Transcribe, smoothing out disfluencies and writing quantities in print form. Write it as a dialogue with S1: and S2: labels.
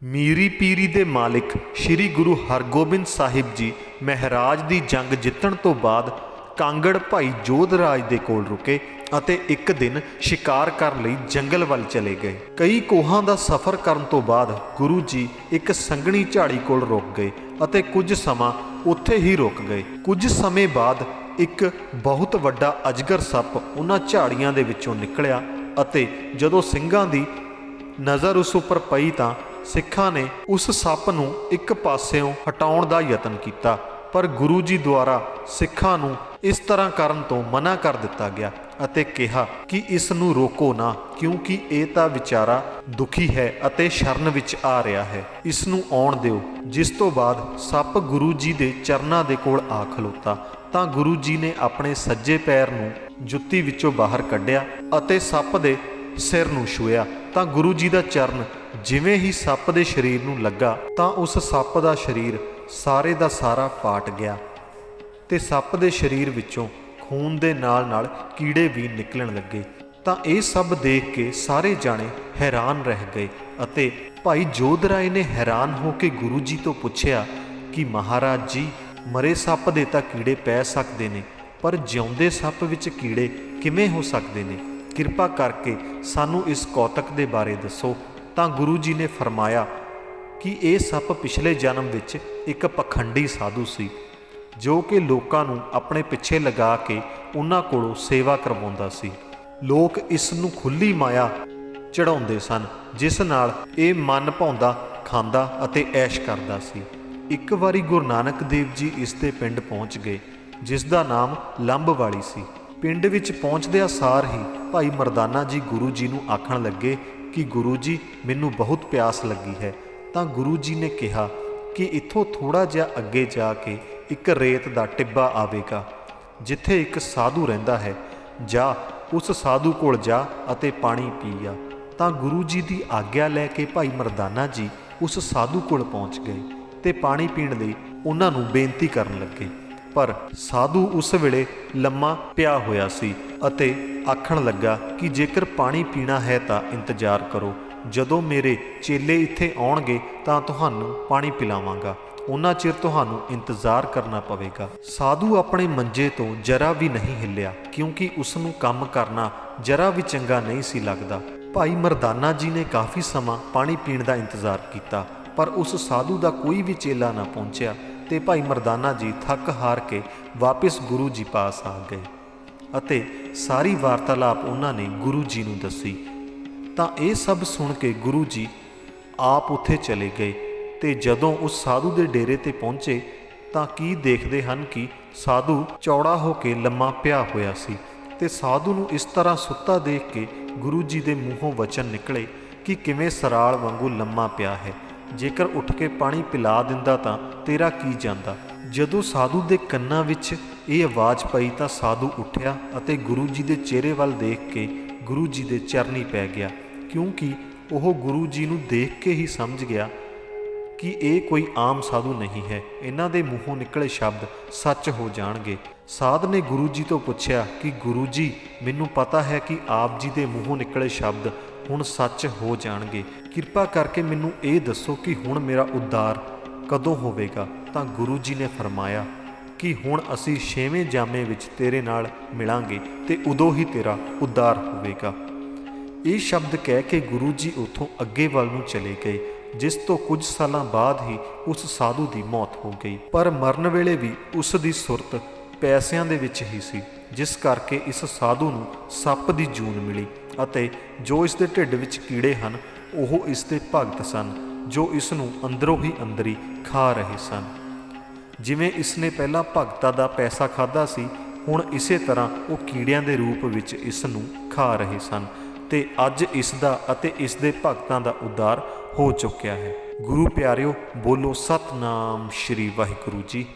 S1: ਮੀਰੀ ਪੀਰੀ ਦੇ ਮਾਲਿਕ ਸ਼੍ਰੀ ਗੁਰੂ ਹਰਗੋਬਿੰਦ ਸਾਹਿਬ ਜੀ ਮਹਿਰਾਜ ਦੀ ਜੰਗ ਜਿੱਤਣ ਤੋਂ ਬਾਅਦ ਕਾਂਗੜ ਭਾਈ ਜੋਧਰਾਜ ਦੇ ਕੋਲ ਰੁਕੇ ਅਤੇ ਇੱਕ ਦਿਨ ਸ਼ਿਕਾਰ ਕਰਨ ਲਈ ਜੰਗਲ ਵੱਲ ਚਲੇ ਗਏ। ਕਈ ਕੋਹਾਂ ਦਾ ਸਫ਼ਰ ਕਰਨ ਤੋਂ ਬਾਅਦ ਗੁਰੂ ਜੀ ਇੱਕ ਸੰਘਣੀ ਝਾੜੀ ਕੋਲ ਰੁਕ ਗਏ ਅਤੇ ਕੁਝ ਸਮਾਂ ਉੱਥੇ ਹੀ ਰੁਕ ਗਏ। ਕੁਝ ਸਮੇਂ ਬਾਅਦ ਇੱਕ ਬਹੁਤ ਵੱਡਾ ਅਜਗਰ ਸੱਪ ਉਹਨਾਂ ਝਾੜੀਆਂ ਦੇ ਵਿੱਚੋਂ ਨਿਕਲਿਆ ਅਤੇ ਜਦੋਂ ਸਿੰਘਾਂ ਦੀ ਨਜ਼ਰ ਉਸ ਉੱਪਰ ਪਈ ਤਾਂ ਸਿੱਖਾਂ ਨੇ ਉਸ ਸੱਪ ਨੂੰ ਇੱਕ ਪਾਸਿਓਂ ਹਟਾਉਣ ਦਾ ਯਤਨ ਕੀਤਾ, ਪਰ ਗੁਰੂ ਜੀ ਦੁਆਰਾ ਸਿੱਖਾਂ ਨੂੰ ਇਸ ਤਰ੍ਹਾਂ ਕਰਨ ਤੋਂ ਮਨ੍ਹਾ ਕਰ ਦਿੱਤਾ ਗਿਆ ਅਤੇ ਕਿਹਾ ਕਿ ਇਸ ਨੂੰ ਰੋਕੋ ਨਾ, ਕਿਉਂਕਿ ਇਹ ਤਾਂ ਵਿਚਾਰਾ ਦੁਖੀ ਹੈ ਅਤੇ ਸ਼ਰਨ ਵਿੱਚ ਆ ਰਿਹਾ ਹੈ, ਇਸ ਨੂੰ ਆਉਣ ਦਿਓ। ਜਿਸ ਤੋਂ ਬਾਅਦ ਸੱਪ ਗੁਰੂ ਜੀ ਦੇ ਚਰਨਾਂ ਦੇ ਕੋਲ ਆ ਖਲੋਤਾ ਤਾਂ ਗੁਰੂ ਜੀ ਨੇ ਆਪਣੇ ਸੱਜੇ ਪੈਰ ਨੂੰ ਜੁੱਤੀ ਵਿੱਚੋਂ ਬਾਹਰ ਕੱਢਿਆ ਅਤੇ ਸੱਪ ਦੇ ਸਿਰ ਨੂੰ ਛੂਹਿਆ ਤਾਂ ਗੁਰੂ ਜੀ ਦਾ ਚਰਨ ਜਿਵੇਂ ਹੀ ਸੱਪ ਦੇ ਸਰੀਰ ਨੂੰ ਲੱਗਾ ਤਾਂ ਉਸ ਸੱਪ ਦਾ ਸਰੀਰ ਸਾਰੇ ਦਾ ਸਾਰਾ ਪਾਟ ਗਿਆ ਤੇ ਸੱਪ ਦੇ ਸਰੀਰ ਵਿੱਚੋਂ ਖੂਨ ਦੇ ਨਾਲ ਕੀੜੇ ਵੀ ਨਿਕਲਣ ਲੱਗੇ। ਤਾਂ ਇਹ ਸਭ ਦੇਖ ਕੇ ਸਾਰੇ ਜਾਣੇ ਹੈਰਾਨ ਰਹਿ ਗਏ ਅਤੇ ਭਾਈ ਜੋਧਰਾਏ ਨੇ ਹੈਰਾਨ ਹੋ ਕੇ ਗੁਰੂ ਜੀ ਤੋਂ ਪੁੱਛਿਆ ਕਿ ਮਹਾਰਾਜ ਜੀ, ਮਰੇ ਸੱਪ ਦੇ ਤਾਂ ਕੀੜੇ ਪੈ ਸਕਦੇ ਨੇ, ਪਰ ਜਿਉਂਦੇ ਸੱਪ ਵਿੱਚ ਕੀੜੇ ਕਿਵੇਂ ਹੋ ਸਕਦੇ ਨੇ? ਕਿਰਪਾ ਕਰਕੇ ਸਾਨੂੰ ਇਸ ਕੌਤਕ ਦੇ ਬਾਰੇ ਦੱਸੋ। ਤਾਂ ਗੁਰੂ ਜੀ ਨੇ ਫਰਮਾਇਆ ਕਿ ਇਹ ਸੱਪ ਪਿਛਲੇ ਜਨਮ ਵਿੱਚ ਇੱਕ ਪਖੰਡੀ ਸਾਧੂ ਸੀ ਜੋ ਕਿ ਲੋਕਾਂ ਨੂੰ ਆਪਣੇ ਪਿੱਛੇ ਲਗਾ ਕੇ ਉਹਨਾਂ ਕੋਲੋਂ ਸੇਵਾ ਕਰਵਾਉਂਦਾ ਸੀ। ਲੋਕ ਇਸ ਨੂੰ ਖੁੱਲ੍ਹੀ ਮਾਇਆ ਚੜਾਉਂਦੇ ਸਨ, ਜਿਸ ਨਾਲ ਇਹ ਮਨ ਭਾਉਂਦਾ ਖਾਂਦਾ ਅਤੇ ਐਸ਼ ਕਰਦਾ ਸੀ। ਇੱਕ ਵਾਰੀ ਗੁਰੂ ਨਾਨਕ ਦੇਵ ਜੀ ਇਸ ਦੇ ਪਿੰਡ ਪਹੁੰਚ ਗਏ, ਜਿਸ ਦਾ ਨਾਮ ਲੰਬਵਾਲੀ ਸੀ। ਪਿੰਡ ਵਿੱਚ ਪਹੁੰਚਦਿਆਂ ਸਾਰ ਹੀ ਭਾਈ ਮਰਦਾਨਾ ਜੀ ਗੁਰੂ ਜੀ ਨੂੰ ਆਖਣ ਲੱਗੇ ਕਿ ਗੁਰੂ ਜੀ, ਮੈਨੂੰ ਬਹੁਤ ਪਿਆਸ ਲੱਗੀ ਹੈ। ਤਾਂ ਗੁਰੂ ਜੀ ਨੇ ਕਿਹਾ ਕਿ ਇੱਥੋਂ ਥੋੜ੍ਹਾ ਜਿਹਾ ਅੱਗੇ ਜਾ ਕੇ ਇੱਕ ਰੇਤ ਦਾ ਟਿੱਬਾ ਆਵੇਗਾ, ਜਿੱਥੇ ਇੱਕ ਸਾਧੂ ਰਹਿੰਦਾ ਹੈ, ਜਾ ਉਸ ਸਾਧੂ ਕੋਲ ਜਾ ਅਤੇ ਪਾਣੀ ਪੀ ਆ। ਤਾਂ ਗੁਰੂ ਜੀ ਦੀ ਆਗਿਆ ਲੈ ਕੇ ਭਾਈ ਮਰਦਾਨਾ ਜੀ ਉਸ ਸਾਧੂ ਕੋਲ ਪਹੁੰਚ ਗਏ ਤੇ ਪਾਣੀ ਪੀਣ ਲਈ ਉਹਨਾਂ ਨੂੰ ਬੇਨਤੀ ਕਰਨ ਲੱਗੇ, ਪਰ ਸਾਧੂ ਉਸ ਵੇਲੇ ਲੰਮਾ ਪਿਆ ਹੋਇਆ ਸੀ ਅਤੇ ਆਖਣ ਲੱਗਾ ਕਿ ਜੇਕਰ ਪਾਣੀ ਪੀਣਾ ਹੈ ਤਾਂ ਇੰਤਜ਼ਾਰ ਕਰੋ, ਜਦੋਂ ਮੇਰੇ ਚੇਲੇ ਇੱਥੇ ਆਉਣਗੇ ਤਾਂ ਤੁਹਾਨੂੰ ਪਾਣੀ ਪਿਲਾਵਾਂਗਾ, ਉਹਨਾਂ ਚਿਰ ਤੁਹਾਨੂੰ ਇੰਤਜ਼ਾਰ ਕਰਨਾ ਪਵੇਗਾ। ਸਾਧੂ ਆਪਣੇ ਮੰਜੇ ਤੋਂ ਜਰਾ ਵੀ ਨਹੀਂ ਹਿੱਲਿਆ, ਕਿਉਂਕਿ ਉਸ ਨੂੰ ਕੰਮ ਕਰਨਾ ਜਰਾ ਵੀ ਚੰਗਾ ਨਹੀਂ ਸੀ ਲੱਗਦਾ। ਭਾਈ ਮਰਦਾਨਾ ਜੀ ਨੇ ਕਾਫੀ ਸਮਾਂ ਪਾਣੀ ਪੀਣ ਦਾ ਇੰਤਜ਼ਾਰ ਕੀਤਾ, ਪਰ ਉਸ ਸਾਧੂ ਦਾ ਕੋਈ ਵੀ ਚੇਲਾ ਨਾ ਪਹੁੰਚਿਆ ਤੇ ਭਾਈ ਮਰਦਾਨਾ ਜੀ ਥੱਕ ਹਾਰ ਕੇ ਵਾਪਿਸ ਗੁਰੂ ਜੀ ਪਾਸ ਆ ਗਏ ਅਤੇ ਸਾਰੀ ਵਾਰਤਾਲਾਪ ਉਹਨਾਂ ਨੇ ਗੁਰੂ ਜੀ ਨੂੰ ਦੱਸੀ। ਤਾਂ ਇਹ ਸਭ ਸੁਣ ਕੇ ਗੁਰੂ ਜੀ ਆਪ ਉੱਥੇ ਚਲੇ ਗਏ ਤੇ ਜਦੋਂ ਉਸ ਸਾਧੂ ਦੇ ਡੇਰੇ ਤੇ ਪਹੁੰਚੇ ਤਾਂ ਕੀ ਦੇਖਦੇ ਹਨ ਕਿ ਸਾਧੂ ਚੌੜਾ ਹੋ ਕੇ ਲੰਮਾ ਪਿਆ ਹੋਇਆ ਸੀ ਤੇ ਸਾਧੂ ਨੂੰ ਇਸ ਤਰ੍ਹਾਂ ਸੁੱਤਾ ਦੇਖ ਕੇ ਗੁਰੂ ਜੀ ਦੇ ਮੂੰਹੋਂ ਵਚਨ ਨਿਕਲੇ ਕਿ ਕਿਵੇਂ ਸਰਾਲ ਵਾਂਗੂ ਲੰਮਾ ਪਿਆ ਹੈ, ਜੇਕਰ ਉੱਠ ਕੇ ਪਾਣੀ ਪਿਲਾ ਦਿੰਦਾ ਤਾਂ ਤੇਰਾ ਕੀ ਜਾਂਦਾ। ਜਦੋਂ ਸਾਧੂ ਦੇ ਕੰਨਾਂ ਵਿੱਚ ਇਹ ਆਵਾਜ਼ ਪਈ ਤਾਂ ਸਾਧੂ ਉੱਠਿਆ ਅਤੇ ਗੁਰੂ ਜੀ ਦੇ ਚਿਹਰੇ ਵੱਲ ਦੇਖ ਕੇ ਗੁਰੂ ਜੀ ਦੇ ਚਰਨੀ ਪੈ ਗਿਆ, ਕਿਉਂਕਿ ਉਹ ਗੁਰੂ ਜੀ ਨੂੰ ਦੇਖ ਕੇ ਹੀ ਸਮਝ ਗਿਆ ਕਿ ਇਹ ਕੋਈ ਆਮ ਸਾਧੂ ਨਹੀਂ ਹੈ, ਇਹਨਾਂ ਦੇ ਮੂੰਹੋਂ ਨਿਕਲੇ ਸ਼ਬਦ ਸੱਚ ਹੋ ਜਾਣਗੇ। ਸਾਧ ਨੇ ਗੁਰੂ ਜੀ ਤੋਂ ਪੁੱਛਿਆ ਕਿ ਗੁਰੂ ਜੀ, ਮੈਨੂੰ ਪਤਾ ਹੈ ਕਿ ਆਪ ਜੀ ਦੇ ਮੂੰਹੋਂ ਨਿਕਲੇ ਸ਼ਬਦ ਹੁਣ ਸੱਚ ਹੋ ਜਾਣਗੇ, ਕਿਰਪਾ ਕਰਕੇ ਮੈਨੂੰ ਇਹ ਦੱਸੋ ਕਿ ਹੁਣ ਮੇਰਾ ਉद्धार ਕਦੋਂ ਹੋਵੇਗਾ। ਤਾਂ ਗੁਰੂ ਜੀ ਨੇ ਫਰਮਾਇਆ ਕਿ ਹੁਣ ਅਸੀਂ 6ਵੇਂ ਜਾਮੇ ਵਿੱਚ ਤੇਰੇ ਨਾਲ ਮਿਲਾਂਗੇ ਤੇ ਉਦੋਂ ਹੀ ਤੇਰਾ ਉद्धार ਹੋਵੇਗਾ। ਇਹ ਸ਼ਬਦ ਕਹਿ ਕੇ ਗੁਰੂ ਜੀ ਉੱਥੋਂ ਅੱਗੇ ਵੱਲ ਨੂੰ ਚਲੇ ਗਏ, ਜਿਸ ਤੋਂ ਕੁਝ ਸਾਲਾਂ ਬਾਅਦ ਹੀ ਉਸ ਸਾਧੂ ਦੀ ਮੌਤ ਹੋ ਗਈ। ਪਰ ਮਰਨ ਵੇਲੇ ਵੀ ਉਸ ਦੀ ਸੁਰਤ ਪੈਸਿਆਂ ਦੇ ਵਿੱਚ ਹੀ ਸੀ, ਜਿਸ ਕਰਕੇ ਇਸ ਸਾਧੂ ਨੂੰ ਸੱਪ ਦੀ ਜੂਨ ਮਿਲੀ ਅਤੇ ਜੋ ਇਸ ਦੇ ਢਿੱਡ ਵਿੱਚ ਕੀੜੇ ਹਨ ਉਹ ਇਸ ਦੇ ਭਗਤ ਸਨ, ਜੋ ਇਸ ਨੂੰ ਅੰਦਰੋਂ ਹੀ ਅੰਦਰੀ ਖਾ ਰਹੇ ਸਨ। ਜਿਵੇਂ ਇਸ ਨੇ ਪਹਿਲਾਂ ਭਗਤਾਂ ਦਾ ਪੈਸਾ ਖਾਧਾ ਸੀ, ਹੁਣ ਇਸੇ ਤਰ੍ਹਾਂ ਉਹ ਕੀੜਿਆਂ ਦੇ ਰੂਪ ਵਿੱਚ ਇਸ ਨੂੰ ਖਾ ਰਹੇ ਸਨ ਤੇ ਅੱਜ ਇਸ ਦਾ ਅਤੇ ਇਸ ਦੇ ਭਗਤਾਂ ਦਾ ਉद्धार ਹੋ ਚੁੱਕਿਆ ਹੈ। ਗੁਰੂ ਪਿਆਰਿਓ, ਬੋਲੋ ਸਤਨਾਮ ਸ਼੍ਰੀ ਵਾਹਿਗੁਰੂ ਜੀ।